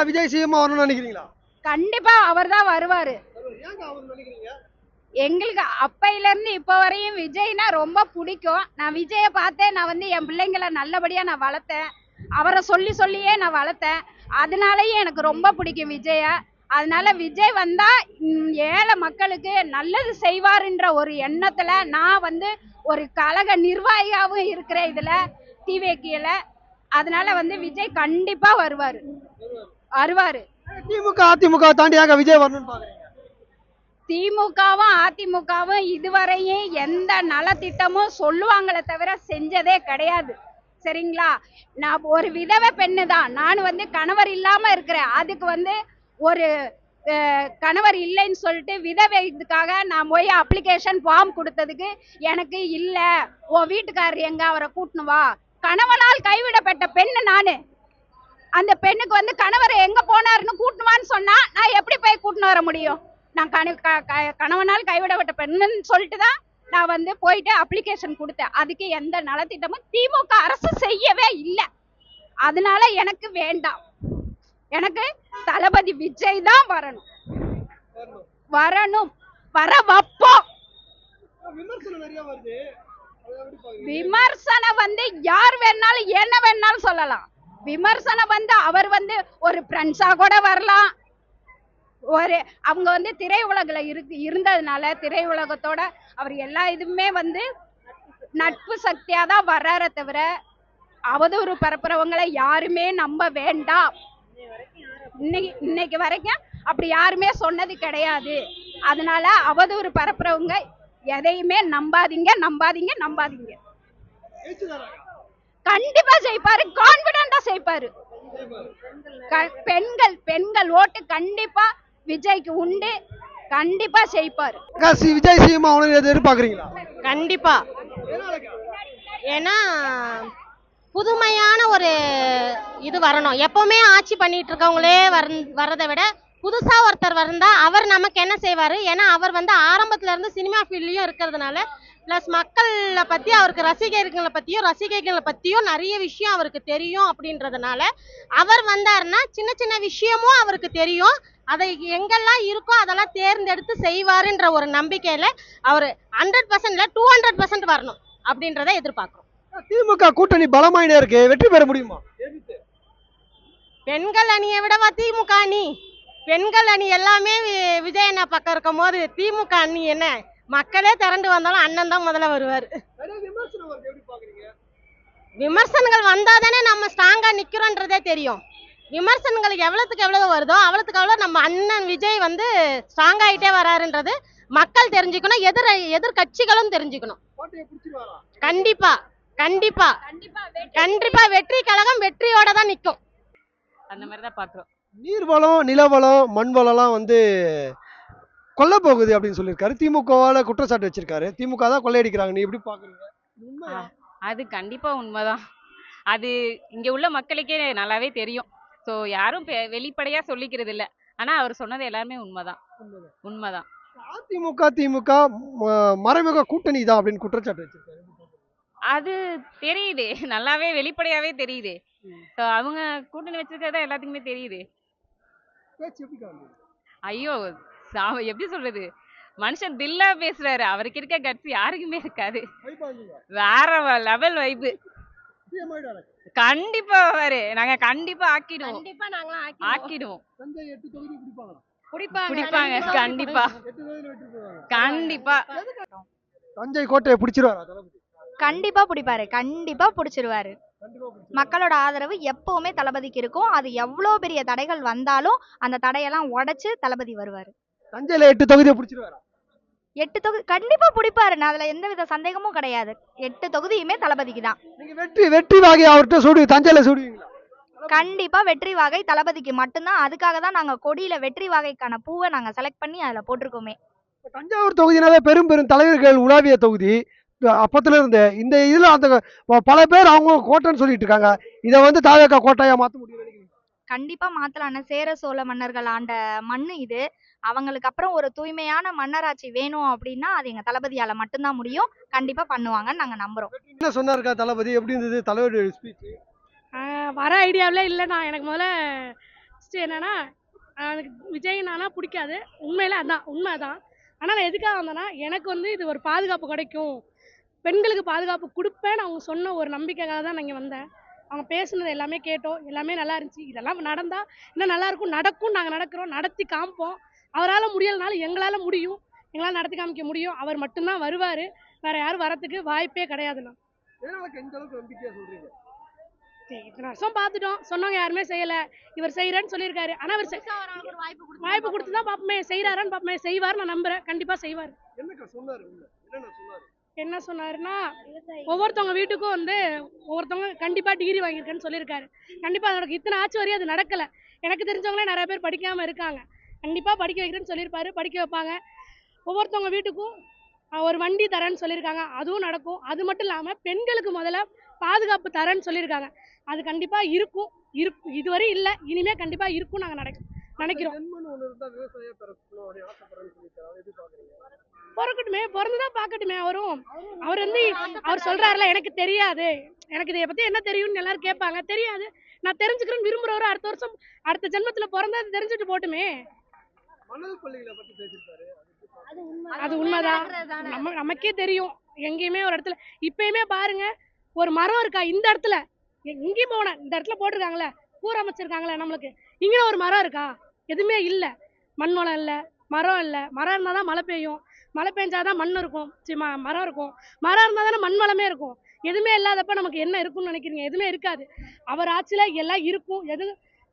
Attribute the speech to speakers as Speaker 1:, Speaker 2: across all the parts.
Speaker 1: Vijay CM வரணும்னு நினைக்கிறீங்களா?
Speaker 2: கண்டிப்பா அவர் தான் வருவாரு.
Speaker 1: ஏங்க அவர் நினைக்கிறீங்க?
Speaker 2: எங்களுக்கு அப்பையில இருந்து இப்ப வரையும் விஜய்னா ரொம்ப பிடிக்கும். நான் விஜய பார்த்தேன். நான் என் பிள்ளைங்களை நல்லபடியா நான் வளர்த்தேன். அவரை சொல்லி சொல்லியே நான் வளர்த்தேன். அதனாலயே எனக்கு ரொம்ப பிடிக்கும் விஜய. அதனால விஜய் வந்தா ஏழை மக்களுக்கு நல்லது செய்வாருன்ற ஒரு எண்ணத்துல நான் ஒரு கழக நிர்வாகியாவும் இருக்கிறேன் இதுல டிவிக்கில. அதனால விஜய் கண்டிப்பா வருவாரு.
Speaker 1: திமுக அதிமுக தாண்டி ஏங்க விஜய் வரணும்னு பாக்குறீங்க?
Speaker 2: திமுகவும் அதிமுகவும் இதுவரையும் எந்த நலத்திட்டமும் சொல்லுவாங்களே தவிர செஞ்சதே கிடையாது. சரிங்களா? நான் ஒரு விதவை பெண்ணு தான். நான் கணவர் இல்லாம இருக்கிறேன். அதுக்கு ஒரு கணவர் இல்லைன்னு சொல்லிட்டு விதவை இதுக்காக நான் போய் அப்ளிகேஷன் ஃபார்ம் கொடுத்ததுக்கு எனக்கு இல்ல, உன் வீட்டுக்காரர் எங்க, அவரை கூட்டினு வா. கணவனால் கைவிடப்பட்ட பெண்ணு நானு. அந்த பெண்ணுக்கு கணவர் எங்க போனாருன்னு கூட்டினுவான்னு சொன்னா நான் எப்படி போய் கூட்டினு வர முடியும்? நான் கணவனால் கைவிடப்பட்ட பெண்ணுன்னு சொல்லிட்டு தான் நான் போயிட்டு அப்ளிகேஷன் கொடுத்தேன். அதுக்கு எந்த நலத்திட்டமும் திமுக அரசு செய்யவே இல்லை. அதனால எனக்கு வேண்டாம். எனக்கு தளபதி விஜய் தான் வரணும். வர வைப்போம். விமர்சனம் யார் வேணாலும் என்ன வேணாலும் சொல்லலாம். விமர்சனம் அவர் ஒரு ஃப்ரெண்ட்ஸா கூட வரலாம். அவங்க திரையுலகில் இருந்ததுனால திரையுலகத்தோட அவர் எல்லா இதுவுமே நட்பு சக்தியா தான் வர்றாரே தவிர அவதூறு பரப்புறவங்களை யாருமே நம்ப வேண்டாம். இன்னைக்கு வரைக்கும் அப்படி யாருமே சொன்னது கிடையாது. அதனால அவதூறு பரப்புறவங்க எதையுமே நம்பாதீங்க. கண்டிப்பா ஜெயிப்பாரு. கான்பிடண்டா ஜெயிப்பாரு. பெண்கள் ஓட்டு கண்டிப்பா விஜய்க்கு உண்டு. கண்டிப்பா ஜெயிப்பாரு.
Speaker 1: விஜய் சிஎம் எதிர்பார்க்கறீங்களா?
Speaker 3: கண்டிப்பா. ஏன்னா புதுமையான ஒரு இது வரணும். எப்பவுமே ஆட்சி பண்ணிட்டு இருக்கவங்களே வர்றதை விட புதுசா ஒருத்தர் வந்தா அவர் நமக்கு என்ன செய்வாரு? ஏன்னா அவர் ஆரம்பத்துல இருந்து சினிமா ஃபீல்ட்லயும் இருக்கிறதுனால பிளஸ் மக்களை பத்தி அவருக்கு ரசிகைகளை பத்தியும் நிறைய விஷயம் அவருக்கு தெரியும். அப்படின்றதுனால அவர் வந்தாருன்னா சின்ன சின்ன விஷயமும் அவருக்கு தெரியும். அதை எங்கெல்லாம் இருக்கோ அதெல்லாம் தேர்ந்தெடுத்து செய்வாருன்ற ஒரு நம்பிக்கையில அவர் 100% 200% வரணும் அப்படின்றத எதிர்பார்க்கிறோம்.
Speaker 1: திமுக கூட்டணி பலமாயினே இருக்கு, வெற்றி பெற முடியுமா?
Speaker 3: பெண்கள் அணியை விடவா திமுக அணி? பெண்கள் அணி எல்லாமே விஜய் அண்ணா பக்கம் இருக்கும் போது திமுக அணி என்ன? மக்களே திரண்டு வந்தாலும் அண்ணன் தான் முதல்ல வருவாரு. விமர்சனங்கள் வந்தாதானே நம்ம ஸ்ட்ராங்கா நிக்கிறோன்றதே தெரியும். விமர்சனங்கள் எவ்வளவுக்கு எவ்வளவு வருதோ அவ்வளவுக்கு அவ்வளவு நம்ம அண்ணன் விஜய் ஸ்ட்ராங் ஆயிட்டே வராருன்றது மக்கள் தெரிஞ்சுக்கணும். எதிர்கட்சிகளும் தெரிஞ்சுக்கணும். கண்டிப்பா கண்டிப்பா கண்டிப்பா வெற்றி கழகம் வெற்றியோட தான் நிக்கும். அந்த மாதிரிதான் பாக்குறோம்.
Speaker 1: நீர்வளம், நிலவளம், மண் வளம்லாம் கொல்ல போகுது அப்படின்னு சொல்லியிருக்காரு. திமுகவால குற்றச்சாட்டு வச்சிருக்காரு. திமுக தான் கொள்ளையடிக்கிறாங்க. நீ எப்படி பாக்குறீங்க?
Speaker 4: அது கண்டிப்பா உண்மைதான். அது இங்க உள்ள மக்களுக்கே நல்லாவே தெரியும். ஸோ யாரும் வெளிப்படையா சொல்லிக்கிறது இல்லை. ஆனா அவர் சொன்னது எல்லாருமே உண்மைதான்.
Speaker 1: அதிமுக திமுக மறைமுக கூட்டணி தான் அப்படின்னு குற்றச்சாட்டு வச்சிருக்காரு.
Speaker 4: அது தெரியுது, நல்லாவே வெளிப்படையாவே தெரியுது. ஸோ அவங்க கூட்டணி வச்சிருக்கிறதா எல்லாத்துக்குமே தெரியுது. ஐயோ, எப்படி சொல்றது, மனுஷன் தில்லா பேசுறாரு. அவருக்கு இருக்க கட்சி யாருக்குமே இருக்காது. வேற லெவல் வைப்பு. கண்டிப்பா வருவாரு. நாங்க கண்டிப்பா ஆக்கிடுவோம். பிடிப்பாங்க. கண்டிப்பா
Speaker 1: தஞ்சை கோட்டையை பிடிச்சிருவாரா?
Speaker 5: கண்டிப்பா பிடிப்பாரு. கண்டிப்பா பிடிச்சிருவாரு. மக்களோட ஆதரவு எப்பவுமே தளபதிக்கு இருக்கும். அது எவ்வளவு பெரிய தடைகள் வந்தாலும் அந்த தடையெல்லாம் உடைச்சு தளபதி வருவாரு.
Speaker 1: தஞ்சையில 8 தொகுதியை பிடிச்சிருவாரா?
Speaker 5: 8 தொகுதி கண்டிப்பா பிடிப்பாரு. அதுல எந்தவித சந்தேகமும் கிடையாது. 8 தொகுதியுமே தளபதிக்கு தான்.
Speaker 1: நீங்க வெற்றி வாகை அவர்கிட்ட சூடுவீங்க, தஞ்சையில சூடுவீங்களா?
Speaker 5: கண்டிப்பா வெற்றி வாகை தளபதிக்கு மட்டும்தான். அதுக்காக தான் நாங்க கொடியில வெற்றி வாகைக்கான பூவை நாங்க செலக்ட் பண்ணி அதுல போட்டிருக்கோமே.
Speaker 1: தஞ்சாவூர் தொகுதினாவே பெரும் தலைவர்கள் உலாவிய தொகுதி. அப்பத்துல இருந்து இந்த இதுல பல பேர் அவங்க கோட்டைன்னு சொல்லிட்டு இருக்காங்க. இதை தாவேக்கா கோட்டையா மாத்த முடியும்?
Speaker 5: கண்டிப்பா மாத்தலான. சேர சோழ மன்னர்கள் ஆண்ட மண்ணு இது. அவங்களுக்கு அப்புறம் ஒரு தூய்மையான மன்னராட்சி வேணும் அப்படின்னா அது எங்க தளபதியால மட்டும்தான் முடியும். கண்டிப்பா பண்ணுவாங்கன்னு நாங்க நம்புறோம்.
Speaker 1: என்ன சொன்னாருக்கா தளபதி? எப்படி இருந்தது தலைவருடைய ஸ்பீச்?
Speaker 6: வர ஐடியாவில இல்லை. நான் எனக்கு முதல்ல ஃபர்ஸ்ட் என்னன்னா எனக்கு விஜய்னானா பிடிக்காது. உண்மையில அதான் உண்மைதான். ஆனால் நான் எதுக்காக வந்தேன்னா எனக்கு வந்து இது ஒரு பாதுகாப்பு கிடைக்கும், பெண்களுக்கு பாதுகாப்பு கொடுப்பேன்னு அவங்க சொன்ன ஒரு நம்பிக்கைக்காக தான் நான் இங்கே வந்தேன். அவங்க பேசுனது எல்லாமே கேட்டோம், எல்லாமே நல்லா இருந்துச்சு. இதெல்லாம் நடந்தா இன்னும் நல்லா இருக்கும், நடக்கும். நாங்கள் நடக்கிறோம், நடத்தி காமிப்போம். அவரால் முடியலனாலும் எங்களால் முடியும், எங்களால் நடத்தி காமிக்க முடியும். அவர் மட்டும்தான் வருவார், வேற யாரும் வரத்துக்கு வாய்ப்பே கிடையாதுண்ணா. இத்தனை வருஷம் பார்த்துட்டோம், சொன்னவங்க யாருமே செய்யலை. இவர் செய்கிறேன்னு சொல்லியிருக்காரு. ஆனால் அவர் வாய்ப்பு கொடுத்து தான் பார்ப்போமே, செய்கிறாரான்னு பார்ப்போமே. செய்வார், நான் நம்புறேன், கண்டிப்பாக செய்வார். என்ன சொன்னாருன்னா ஒவ்வொருத்தவங்க வீட்டுக்கும் வந்து ஒவ்வொருத்தவங்க கண்டிப்பாக டிகிரி வாங்கியிருக்கேன்னு சொல்லியிருக்காரு. கண்டிப்பாக அது நடக்கும். இத்தனை ஆட்சி வரையும் அது நடக்கலை. எனக்கு தெரிஞ்சவங்களே நிறைய பேர் படிக்காமல் இருக்காங்க. கண்டிப்பாக படிக்க வைக்கிறேன்னு சொல்லியிருப்பாரு, படிக்க வைப்பாங்க. ஒவ்வொருத்தவங்க வீட்டுக்கும் ஒரு வண்டி தரேன்னு சொல்லியிருக்காங்க, அதுவும் நடக்கும். அது மட்டும் இல்லாமல் பெண்களுக்கு முதல்ல பாதுகாப்பு தரேன்னு சொல்லியிருக்காங்க. அது கண்டிப்பாக இருக்கும். இதுவரை இல்லை, இனிமேல் கண்டிப்பாக இருக்கும். நாங்கள் நினைக்கிறோம். பிறக்கட்டுமே, பிறந்துதான் பார்க்கட்டுமே. அவர் வந்து அவர் சொல்றாருல எனக்கு தெரியாது, எனக்கு இதை பத்தி என்ன தெரியும்னு எல்லாரும் கேட்பாங்க. தெரியாது, நான் தெரிஞ்சுக்கிறேன்னு விரும்புறவரு அடுத்த வருஷம் அடுத்த ஜென்மத்துல பிறந்தா தெரிஞ்சுட்டு போட்டுமே. அது உண்மைதான். நமக்கே தெரியும். எங்கேயுமே ஒரு இடத்துல இப்பயுமே பாருங்க, ஒரு மரம் இருக்கா இந்த இடத்துல, எங்கேயும் போன இந்த இடத்துல போட்டிருக்காங்களே, கூற அமைச்சிருக்காங்களே நம்மளுக்கு, இங்கே ஒரு மரம் இருக்கா? எதுவுமே இல்லை. மண் வளம் இல்லை, மரம் இல்லை. மரம் இருந்தால் தான் மழை பெய்யும், மழை பெஞ்சாதான் மண் இருக்கும், மரம் இருக்கும். மரம் இருந்தால் தானே மண் வளமே இருக்கும். எதுவுமே இல்லாதப்ப நமக்கு என்ன இருக்கும்னு நினைக்கிறீங்க? எதுவுமே இருக்காது. அவர் ஆட்சியில் எல்லாம் இருக்கும்.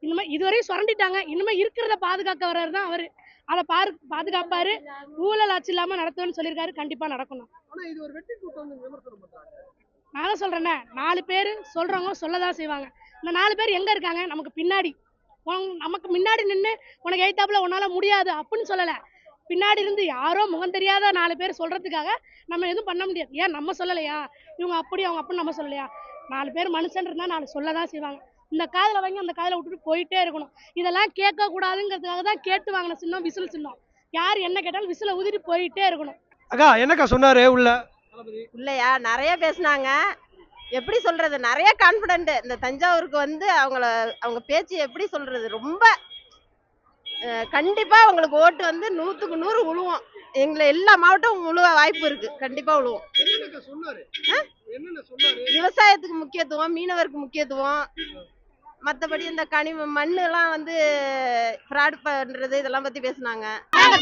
Speaker 6: இனிமே இதுவரையும் சுரண்டிட்டாங்க, இனிமே இருக்கிறத பாதுகாக்க வர்றாரு தான் அவரு. அதை பாதுகாப்பாரு. ஊழல் ஆட்சி இல்லாம நடத்துவேன்னு சொல்லியிருக்காரு. கண்டிப்பா நடக்கணும். நான் சொல்றேன்னே, 4 பேர் சொல்றவங்க சொல்லதான் செய்வாங்க. இந்த 4 பேர் எங்க இருக்காங்க? நமக்கு பின்னாடி. நமக்கு முன்னாடி நின்று உனக்கு எய்த்தாப்புல உன்னால முடியாது அப்படின்னு சொல்லலை. பின்னாடி இருந்து யாரோ முகம் தெரியாத 4 பேர் சொல்றதுக்காக நம்ம எதுவும் பண்ண முடியாது. ஏன் நம்ம சொல்லலையா? இவங்க அப்படி அவங்க அப்படின்னு நம்ம சொல்லலையா? 4 பேர் மனுஷன் இருந்தா 4 சொல்லதான் செய்வாங்க. இந்த காதில் வாங்கி அந்த காதில் விட்டுட்டு போயிட்டே இருக்கணும். இதெல்லாம் கேட்க கூடாதுங்கிறதுக்காக தான் கேட்டு வாங்கின சின்னம் விசில் சின்னம். யார் என்ன கேட்டாலும் விசில ஊதிட்டு போயிட்டே இருக்கணும்.
Speaker 1: அக்கா என்னக்கா சொன்னாரு உள்ள?
Speaker 7: இல்லையா, நிறைய பேசினாங்க. எப்படி சொல்றது, நிறைய கான்ஃபிடென்ட். இந்த தஞ்சாவூருக்கு வந்து அவங்க பேச்சு எப்படி சொல்றது, ரொம்ப கண்டிப்பா அவங்களுக்கு ஓட்டு வந்து 100க்கு 100 விழுவோம். எங்களை எல்லா மாவட்டமும் விழுவ வாய்ப்பு இருக்கு, கண்டிப்பா விழுவோம். விவசாயத்துக்கு முக்கியத்துவம், மீனவருக்கு முக்கியத்துவம். மற்றபடி இந்த கனிம மண்ணெல்லாம் வந்து ஃப்ராட் பண்றது இதெல்லாம் பத்தி பேசினாங்க.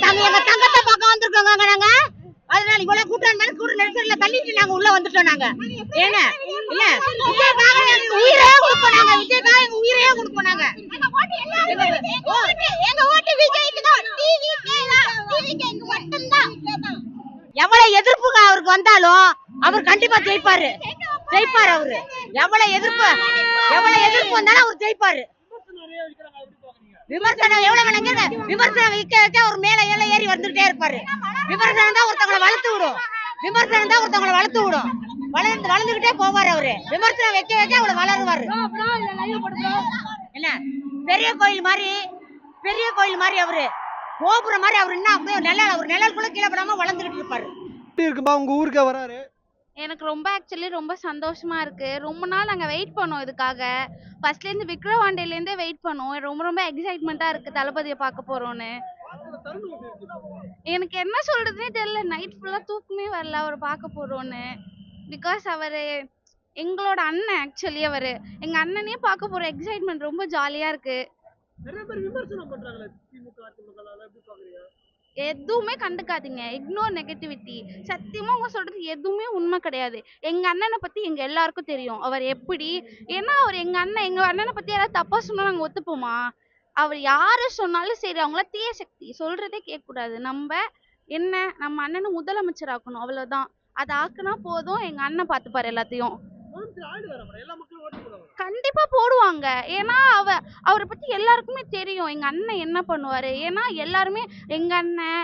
Speaker 3: தங்கத்தை பக்கம் வந்திருக்கோங்க நாங்க. அதனால இவ்வளவு கூட்டம் நெரிசல்ல தள்ளிட்டு நாங்க உள்ள வந்துட்டோம். நாங்க ஏன்னா இல்ல விஜய்க்காக எங்க உயிரே கொடுப்போம். நாங்க விஜய்க்காக எங்க உயிரே கொடுப்போம். நாங்க எங்க ஓட்டு விஜய்க்கு தான். டிவிக்கு மட்டும்தான். எவ்வளவு எதிர்ப்புங்க அவருக்கு வந்தாலும் அவர் கண்டிப்பா ஜெயிப்பாரு. அவரு எவ்வளவு எதிர்ப்பு வந்தாலும் அவர் ஜெயிப்பாரு. விமர்சனம் எவ்வளவு வேணுங்க, விமர்சனம் வைக்க அவர் மேல ஏறி வந்துட்டே இருப்பாரு. விமர்சனம் தான் ஒருத்தவங்களை வளர்த்து விடும். வளர்ந்துகிட்டே போவாரு அவரு. விமர்சனம் வைக்க அவளை வளருவாரு. என்ன பெரிய கோயில் மாதிரி அவரு, கோபுரம் மாதிரி அவரு. என்ன அவர் நிழலுக்குள்ள கீழே படாம வளர்ந்துகிட்டு இருப்பாரு.
Speaker 1: இருக்குமா உங்க ஊருக்கு வராரு?
Speaker 5: எனக்கு ரொம்ப சந்தோஷமா இருக்கு. ரொம்ப நாள் நாங்க வெயிட் பண்ணோம் இதுக்காக. ஃபர்ஸ்ட்ல இருந்து விக்ரவாண்டியில இருந்தே வெயிட் பண்ணோம். ரொம்ப எக்ஸைட்மெண்டா இருக்கு தளபதியை பார்க்க போறோம்னு. எனக்கு என்ன சொல்றதுனே தெரியல. நைட் ஃபுல்லா தூக்கமே வரல அவர் பார்க்க போறோம்னு. பிகாஸ் அவரு எங்களோட அண்ணன். ஆக்சுவலி அவரு எங்க அண்ணனே பார்க்க போற எக்ஸைட்மெண்ட் ரொம்ப ஜாலியா இருக்கு. எதுவுமே கண்டுக்காதீங்க, இக்னோர் நெகட்டிவிட்டி. சத்தியமா அவங்க சொல்றது எதுவுமே உண்மை கிடையாது. எங்க அண்ணனை பத்தி எங்க எல்லாருக்கும் தெரியும் அவர் எப்படி. ஏன்னா அவர் எங்க அண்ணனை பத்தி யாராவது தப்பா சொன்னா நாங்க ஒத்துப்போமா? அவர் யாரு சொன்னாலும் சரி, அவங்கள தீய சக்தி சொல்றதே கேட்க கூடாது. நம்ம அண்ணனை முதலமைச்சர் ஆக்கணும், அவ்வளவுதான். அதை ஆக்குனா போதும், எங்க அண்ணன் பார்த்துப்பாரு எல்லாத்தையும். கண்டிப்பா போடுவாங்க. ஏன்னா அவரை பத்தி எல்லாருக்குமே தெரியும் எங்க அண்ணன் என்ன பண்ணுவாரு. ஏன்னா எல்லாருமே எங்க அண்ணன்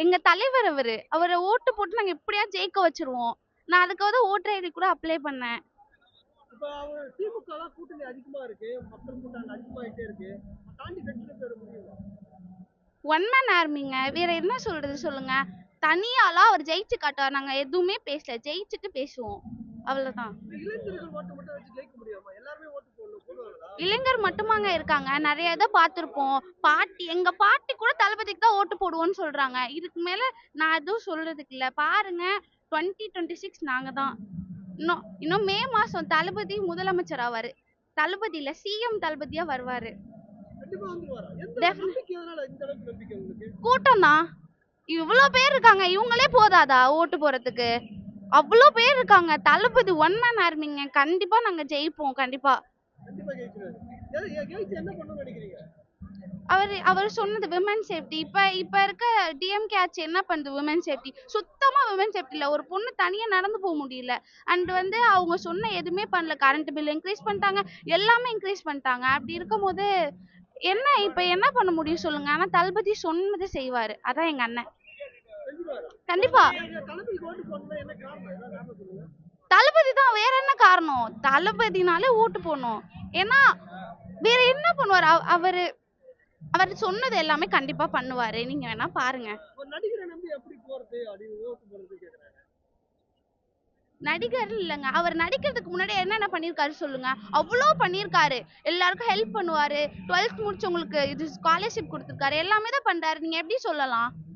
Speaker 5: எங்க தலைவர் அவரை ஓட்டு போட்டு நாங்க எப்படியா ஜெயிக்க வச்சிருவோம். நான் அதுக்காக தான் ஓட்டர் ஐடி கூட அப்ளை பண்ணேன். ஒன் மேன் ஆர்மிங்க, வேற என்ன சொல்றது சொல்லுங்க. தனியாலாம் அவர் ஜெயிச்சு காட்டுவார். நாங்க எதுவுமே பேசல, ஜெயிச்சுட்டு பேசுவோம், அவ்வளவுதான். இளைஞர் மட்டுமாங்க இருக்காங்க, நிறைய இதை பார்த்துருப்போம். பாட்டி எங்க பாட்டி கூட தளபதிக்கு தான் ஓட்டு போடுவோன்னு சொல்றாங்க. இதுக்கு மேல நான் எதுவும் சொல்றதுக்கு இல்ல. பாருங்க 2026 நாங்க தான். இன்னும் மே மாசம் தளபதி முதலமைச்சர் ஆவாரு. தளபதி இல்ல, சிஎம் தளபதியா வருவாரு. கூட்டம் தான், இவ்வளோ பேர் இருக்காங்க, இவங்களே போதாதா ஓட்டு போறதுக்கு? அவ்வளோ பேர் இருக்காங்க. தளபதி ஒன் மேன் ஆர்மிங்க. கண்டிப்பா நாங்க ஜெயிப்போம். கண்டிப்பா அவர் சொன்னது விமன் சேஃப்டி. இப்ப இருக்க டிஎம்கே ஆட்சி என்ன பண்ணுது? விமன் சேஃப்டி சுத்தமா விமன் சேஃப்டி இல்ல. ஒரு பொண்ணு தனியா நடந்து போக முடியல. அண்ட் வந்து அவங்க சொன்ன எதுவுமே பண்ணல. கரண்ட் பில் இன்க்ரீஸ் பண்ணிட்டாங்க, எல்லாமே இன்க்ரீஸ் பண்ணிட்டாங்க. அப்படி இருக்கும்போது இப்ப என்ன பண்ண முடியும் சொல்லுங்க? ஆனா தளபதி சொன்னது செய்வாரு. அதான் எங்க அண்ணன். கண்டிப்பா தளபதி தான். வேற என்ன காரணம்? தளபதினாலே ஓட்டு போடணும். ஏன்னா வேற என்ன பண்ணுவாரு? அவர் சொன்னது எல்லாமே கண்டிப்பா பண்ணுவாரு. நீங்க வேணா பாருங்க. நடிகர் இல்லைங்க, அவர் நடிக்கிறதுக்கு முன்னாடி என்னென்ன பண்ணிருக்காரு சொல்லுங்க? அவ்வளோ பண்ணிருக்காரு. எல்லாருக்கும் ஹெல்ப் பண்ணுவாரு. 12th முடிச்சவங்களுக்கு இது ஸ்காலர்ஷிப் கொடுத்துருக்காரு. எல்லாமே தான் பண்றாரு. நீங்க எப்படி சொல்லலாம்?